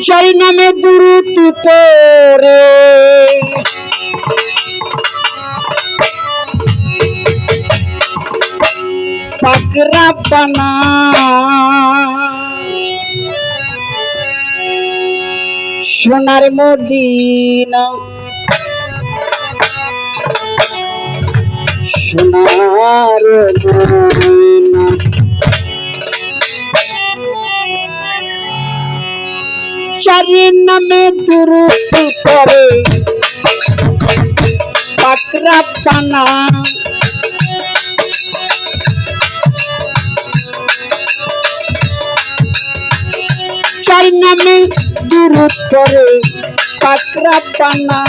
যার নামে দুরূদ পড়ে পাক রব্বানা সোনার মদিনা সোনার মদিনা যার নামে দুরূদ পড়ে পাক রব্বানা যার নামে দুরূদ পড়ে পাক রব্বানা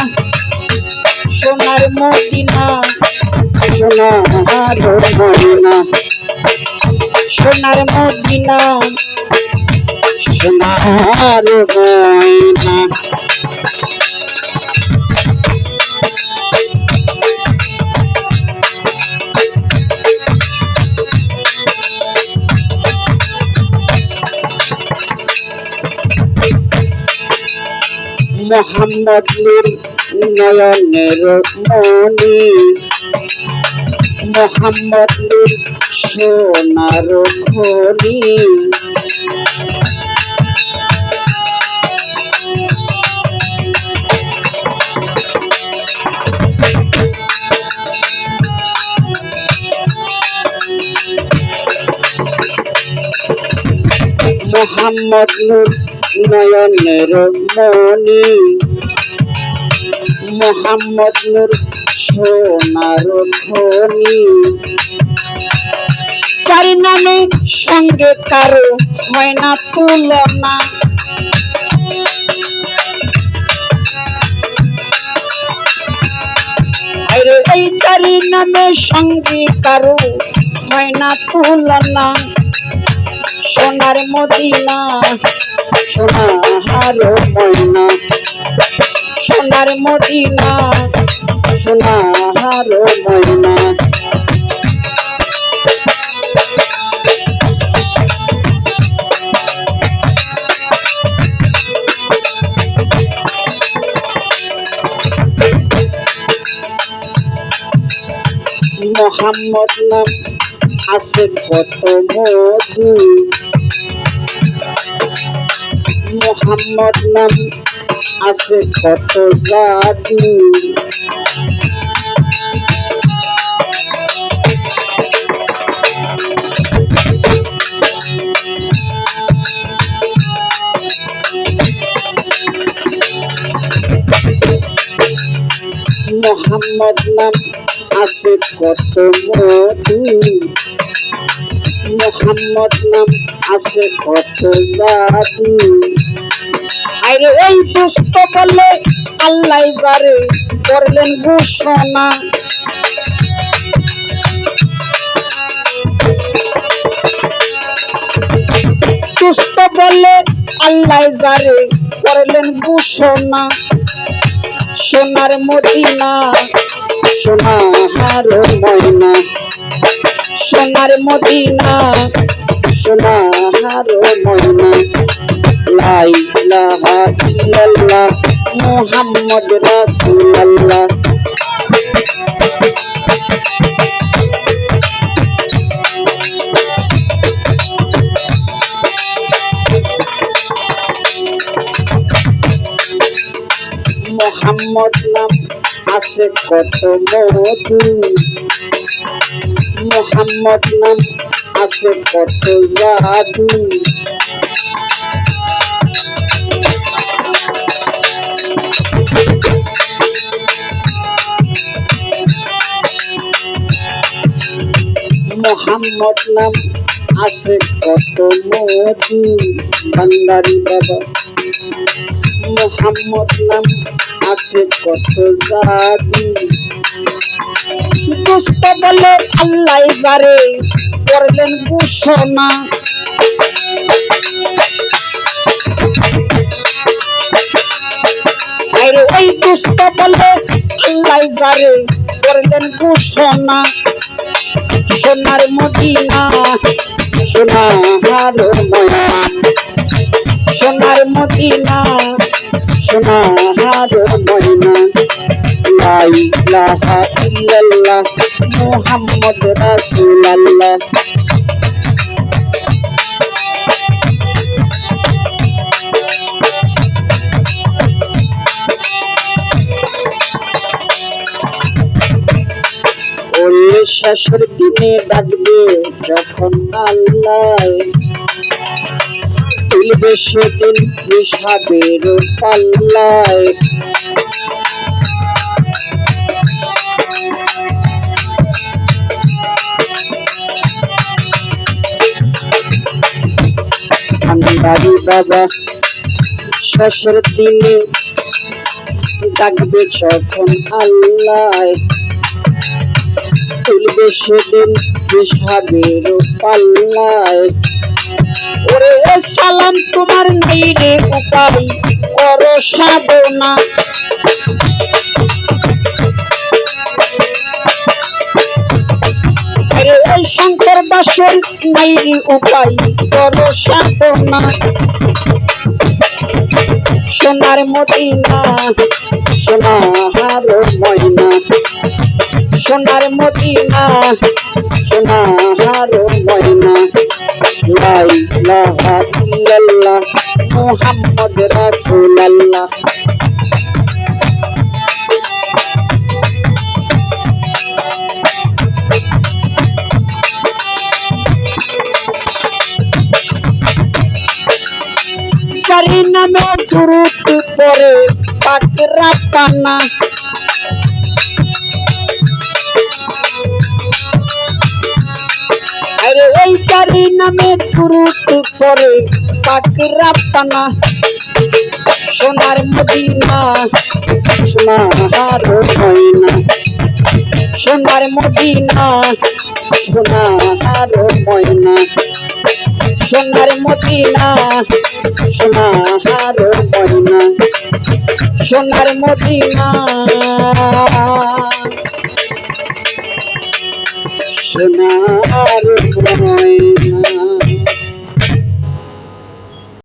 সোনার মদিনা সোনার মদিনা সোনার মদিনা সোনার মদিনা মোহাম্মদ নূর নয়নের মণি মোহাম্মদ নূর সোনার খনি মোহাম্মদ নূর নয়নের মণি মোহাম্মদ নূর সোনার খনি যার নামে সঙ্গে কারো হয় না তুলনা আরে এই যার নামে সঙ্গে কারো হয় না তুলনা সোনার মদিনা সোনার মদিনা সোনার মদিনা সোনার মদিনা মোহাম্মদ নাম আছে কত মধু মোহাম্মদ নাম আছে কত জাদু মোহাম্মদ নাম আছে কত মধু মোহাম্মদ নাম আছে কত জাদু আরে এই দুষ্ট বলে আল্লাহ যারে করলেন ঘোষণা দুষ্ট বলে আল্লাহ যারে করলেন ঘোষণা সোনার মদিনা সোনার মদিনা সোনার মদিনা সোনার মদিনা লা ইলাহা ইল্লাল্লাহ মুহাম্মদ রাসূলুল্লাহ মোহাম্মদ নাম আছে কত মধু মোহাম্মদ নাম আছে কত জাদু মোহাম্মদ নাম আছে কত মধু ভান্ডারি বাবা মোহাম্মদ নাম আছে কত জাদু দুষ্ট বলে আল্লাহ যারে করলেন ঘোষণা আরে ওই দুষ্ট বলে আল্লাহ যারে করলেন ঘোষণা সোনার মদিনা সোনার মদিনা সোনার মদিনা সোনার ময়না লা ইলাহা ইল্লাল্লাহ মুহাম্মদ রাসূলুল্লাহ ওরে শেষের দিনে ডাকবে যখন আল্লাহ তুলবে সেদিন হিসাবের পাল্লায় ভান্ডারি বাবা শেষের দিনে ডাকবে যখন আল্লাহ তুলবে সেদিন হিসাবের পাল্লায় ওরে সালাম তোমার নাই রে উপায় করো সাধনা এই শঙ্কর দাসের নাই রে উপায় করো সাধনা সোনার মদিনা সোনার ময়না সোনার মদিনা সোনার ময়না লা ইলাহা ইল্লাল্লাহ মুহাম্মদ রাসূলুল্লাহ কারি নামে দুরূদ পড়ে পাক রাব্বানা আরে এই কারি নামে দুরূদ পড়ে পাক রাব্বানা সোনার মদিনা সোনার ময়না সোনার মদিনা সোনার ময়না সোনার মদিনা সোনার ময়না সোনার মদিনা